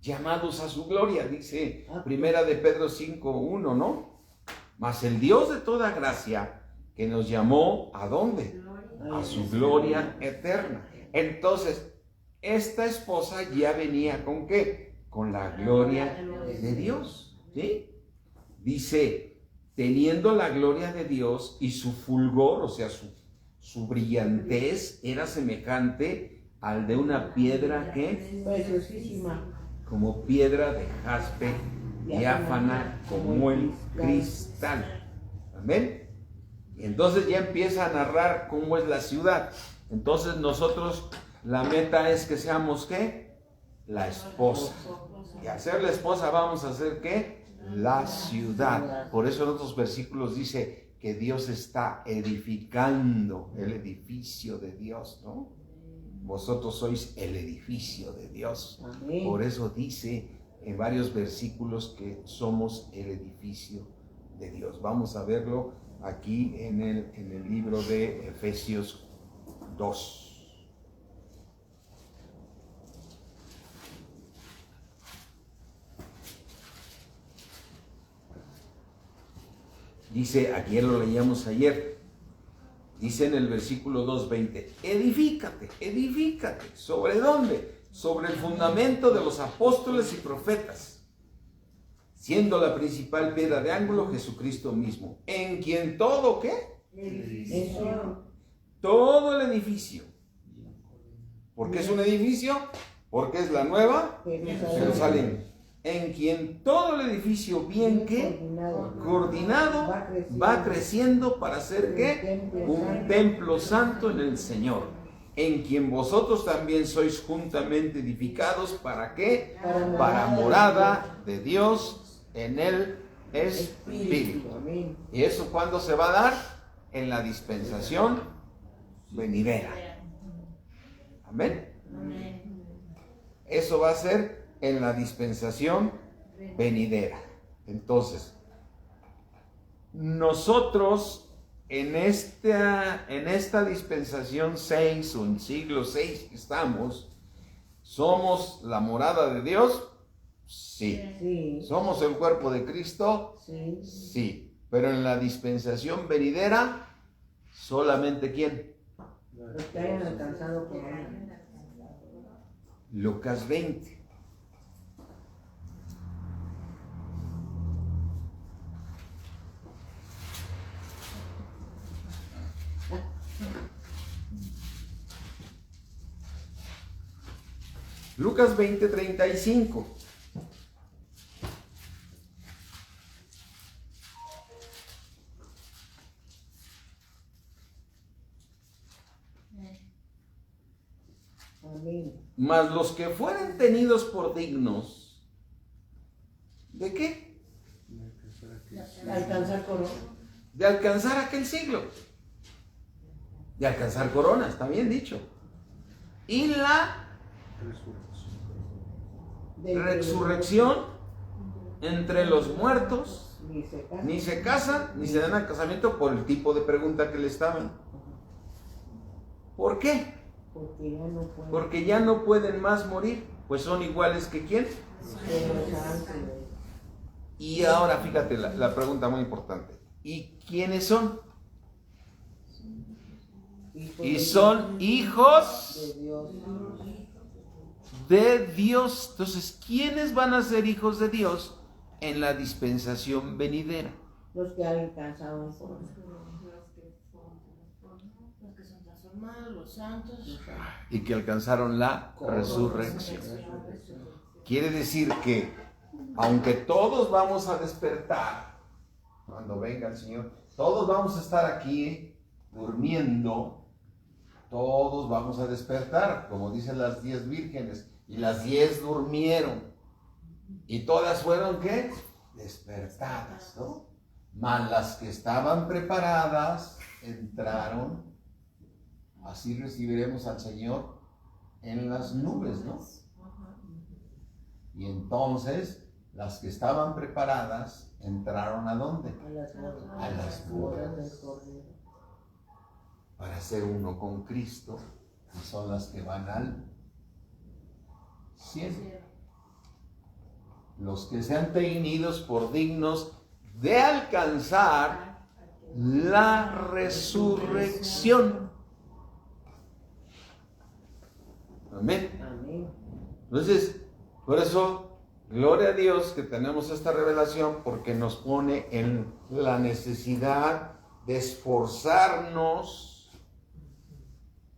Llamados a su gloria, dice Primera de Pedro 5:1, ¿no? Mas el Dios de toda gracia que nos llamó, ¿a dónde? A su gloria eterna. Entonces, esta esposa ya venía ¿con qué? Con la gloria de Dios, ¿sí? Dice, teniendo la gloria de Dios y su fulgor, o sea, su brillantez era semejante al de una piedra que Preciosísima. como piedra de jaspe, diáfana como el cristal. Amén. Y entonces ya empieza a narrar cómo es la ciudad. Entonces nosotros, la meta es que seamos ¿qué? La esposa. Y al ser la esposa vamos a ser ¿qué? La ciudad. Por eso en otros versículos dice que Dios está edificando el edificio de Dios, ¿no? Vosotros sois el edificio de Dios. Amén. Por eso dice en varios versículos que somos el edificio de Dios. Vamos a verlo aquí en el libro de Efesios 2. Dice, aquí lo leíamos ayer, dice en el versículo 2:20, edifícate, ¿sobre dónde? Sobre el fundamento de los apóstoles y profetas, siendo la principal piedra de ángulo Jesucristo mismo, en quien todo, ¿qué? Eso. Todo el edificio. ¿Por qué es un edificio? Porque es la nueva Jerusalén. En quien todo el edificio bien que coordinado va creciendo para ser ¿qué? Un templo santo en el Señor, en quien vosotros también sois juntamente edificados ¿para qué? Para morada de Dios en el Espíritu. ¿Y eso cuándo se va a dar? En la dispensación venidera. Amén. Eso va a ser en la dispensación venidera. Entonces, nosotros en esta dispensación 6 o en siglo 6 que estamos, ¿somos la morada de Dios? Sí. ¿Somos el cuerpo de Cristo? Sí. Pero en la dispensación venidera, ¿solamente quién? Los que hayan alcanzado corona. Lucas 20. Lucas 20:35. Amén. Mas los que fueren tenidos por dignos, ¿de qué? Alcanzar corona. De alcanzar aquel siglo. De alcanzar corona, está bien dicho. Y la resurrección entre los muertos Ni se casan. ni se dan a casamiento por el tipo de pregunta que le estaban. ¿Por qué? Porque ya no pueden. Porque ya no pueden más morir, pues son iguales que ¿quién? Que los ángeles. Y ahora fíjate la pregunta muy importante. ¿Y quiénes son? Y son hijos de Dios. de Dios. Entonces, ¿quiénes van a ser hijos de Dios en la dispensación venidera? Los que alcanzaron por Los que son transformados, los santos. Y que alcanzaron la resurrección. Quiere decir que, aunque todos vamos a despertar, cuando venga el Señor, todos vamos a estar aquí durmiendo, todos vamos a despertar, como dicen las 10 vírgenes, y las 10 durmieron, y todas fueron, ¿qué? Despertadas, ¿no? Mas las que estaban preparadas entraron, así recibiremos al Señor en las nubes, ¿no? Y entonces, las que estaban preparadas entraron ¿a dónde? a las bodas. A las bodas bodas. del Cordero. Para ser uno con Cristo, y son las que van al cielo. Los que sean tenidos por dignos de alcanzar la resurrección. Amén. Amén. Entonces, por eso, gloria a Dios que tenemos esta revelación, porque nos pone en la necesidad de esforzarnos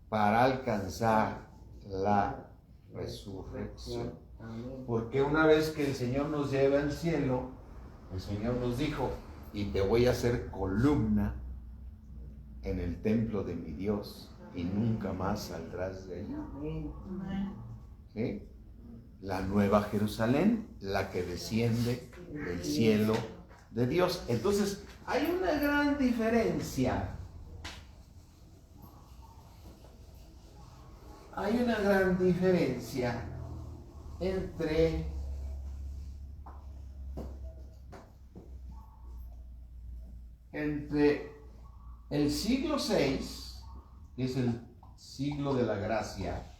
para alcanzar la resurrección. Amén. Porque una vez que el Señor nos lleva al cielo, el Señor nos dijo, y te voy a hacer columna en el templo de mi Dios, y nunca más saldrás de allí. Amén. ¿Sí? La nueva Jerusalén, la que desciende del cielo de Dios. Entonces, hay una gran diferencia. Hay una gran diferencia entre el siglo VI, que es el siglo de la gracia,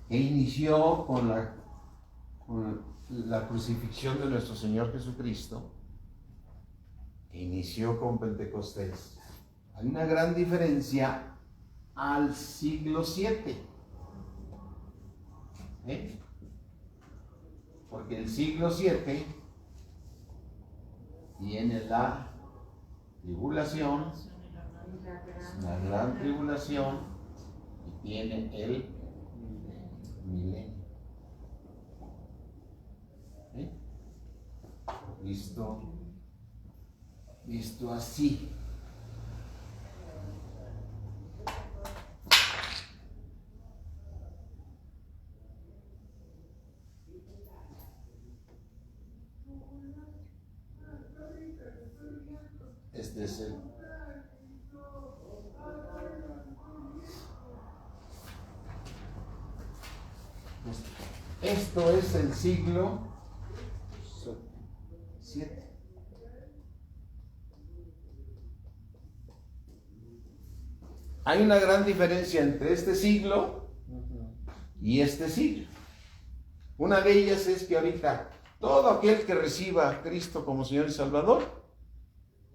que inició con la crucifixión de nuestro Señor Jesucristo, que inició con Pentecostés. Hay una gran diferencia al siglo VII. Porque el siglo VII tiene la tribulación, la gran tribulación, y tiene el milenio. Visto así. Este es el esto es el siglo VII. Hay una gran diferencia entre este siglo y este siglo. Una de ellas es que ahorita todo aquel que reciba a Cristo como Señor y Salvador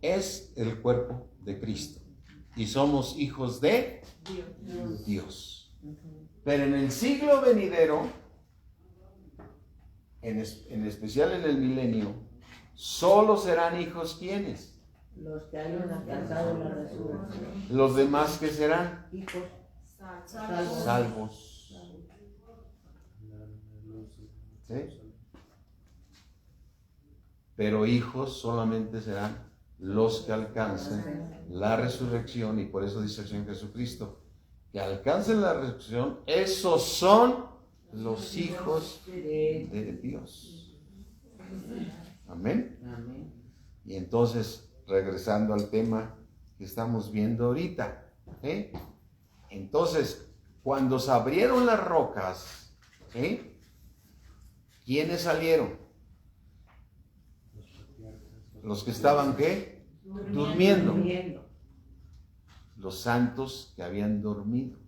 es el cuerpo de Cristo. Y somos hijos de Dios. Pero en el siglo venidero, en especial en el milenio, solo serán hijos ¿quiénes? Los que hayan alcanzado la resurrección. Los demás que serán Hijos Salvos. salvos. ¿Sí? Pero hijos solamente serán los que alcancen la resurrección, y por eso dice el Señor Jesucristo, que alcancen la resurrección, esos son los hijos de Dios. Amén. Amén. Y entonces, regresando al tema que estamos viendo ahorita, entonces, cuando se abrieron las rocas ¿Eh? ¿Quiénes salieron? Los que estaban, ¿qué? Durmiendo. Los santos que habían dormido.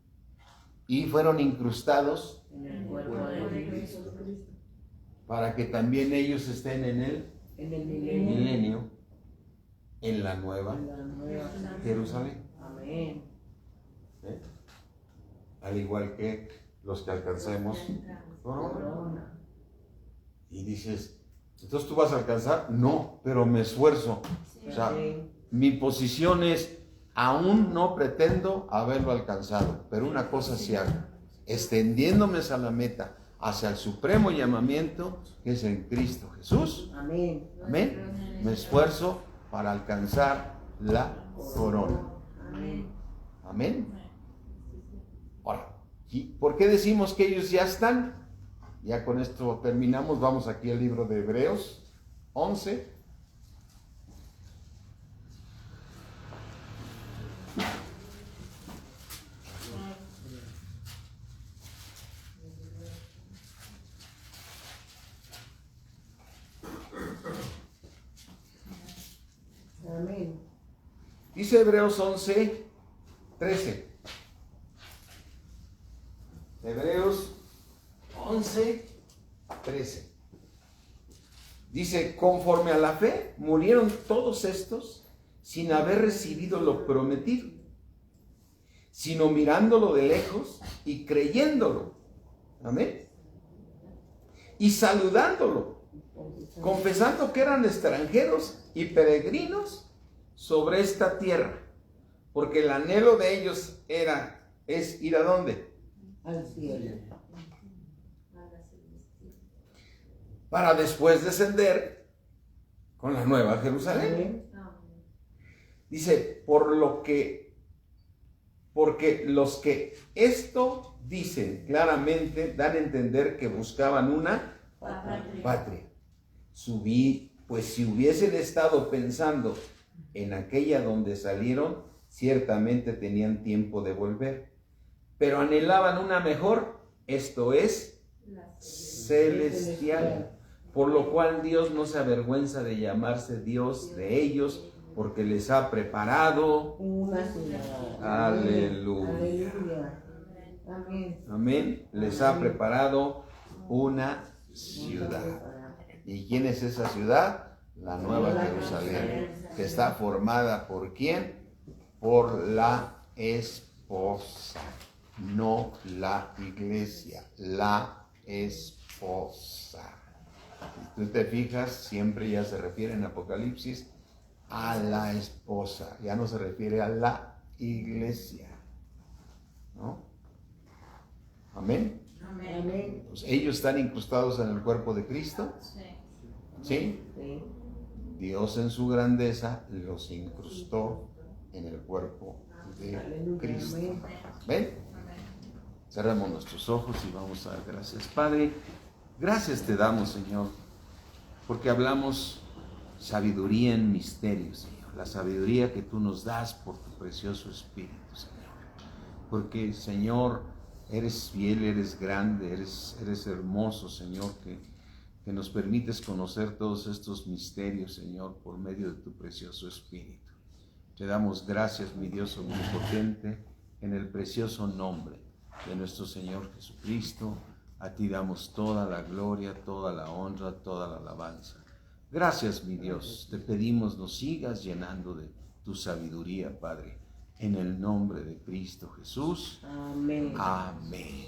Y fueron incrustados En el cuerpo de Cristo. para que también ellos estén en el En el milenio. milenio, en la nueva En la nueva Jerusalén. Amén. ¿Eh? Al igual que los que alcancemos corona. Corona. Y dices, ¿entonces tú vas a alcanzar? No, pero me esfuerzo. O sea, Amén. mi posición es, aún no pretendo haberlo alcanzado, pero una cosa sí hago, extendiéndome hacia la meta, hacia el supremo llamamiento que es en Cristo Jesús. Amén. Amén. Me esfuerzo para alcanzar la corona. Amén. Amén. Ahora, ¿y por qué decimos que ellos ya están? Ya con esto terminamos. Vamos aquí al libro de Hebreos 11. Amén. Dice Hebreos 11, 13. Hebreos 11, 13. Dice, conforme a la fe, murieron todos estos sin haber recibido lo prometido, sino mirándolo de lejos y creyéndolo. Amén. Y saludándolo, confesando que eran extranjeros y peregrinos sobre esta tierra, porque el anhelo de ellos es ir ¿a dónde? Al cielo. Para después descender con la nueva Jerusalén. Amén. Dice, porque los que esto dicen claramente dan a entender que buscaban una patria. Pues si hubiesen estado pensando en aquella donde salieron, ciertamente tenían tiempo de volver. Pero anhelaban una mejor, esto es, celestial. Por lo cual Dios no se avergüenza de llamarse Dios de ellos, porque les ha preparado Una ciudad. Aleluya. Aleluya. Amén. Amén. Les ha preparado una ciudad. ¿Y quién es esa ciudad? La Nueva Jerusalén, que está formada ¿por quién? Por la esposa, no la iglesia, la esposa. Si tú te fijas, siempre ya se refiere en Apocalipsis a la esposa, ya no se refiere a la iglesia, ¿no? Amén. Amén. Pues ellos están incrustados en el cuerpo de Cristo, Sí. ¿sí? Sí. Dios en su grandeza los incrustó en el cuerpo de Aleluya. Cristo. Amén. ¿Ven? Cerramos nuestros ojos y vamos a dar gracias. Padre, gracias te damos, Señor, porque hablamos sabiduría en misterios, Señor. La sabiduría que tú nos das por tu precioso Espíritu, Señor. Porque, Señor, eres fiel, eres grande, eres hermoso, Señor, que nos permites conocer todos estos misterios, Señor, por medio de tu precioso Espíritu. Te damos gracias, mi Dios omnipotente, en el precioso nombre de nuestro Señor Jesucristo. A ti damos toda la gloria, toda la honra, toda la alabanza. Gracias, mi Dios. Te pedimos nos sigas llenando de tu sabiduría, Padre. En el nombre de Cristo Jesús. Amén. Amén.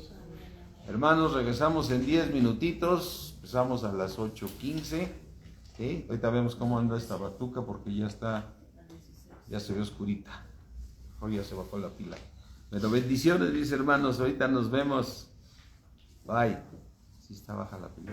Hermanos, regresamos en 10 minutitos. Empezamos a las 8:15. ¿Sí? Ahorita vemos cómo anda esta batuca porque ya se ve oscurita. Hoy ya se bajó la pila. Pero bendiciones, mis hermanos. Ahorita nos vemos. Bye. Sí está baja la pila.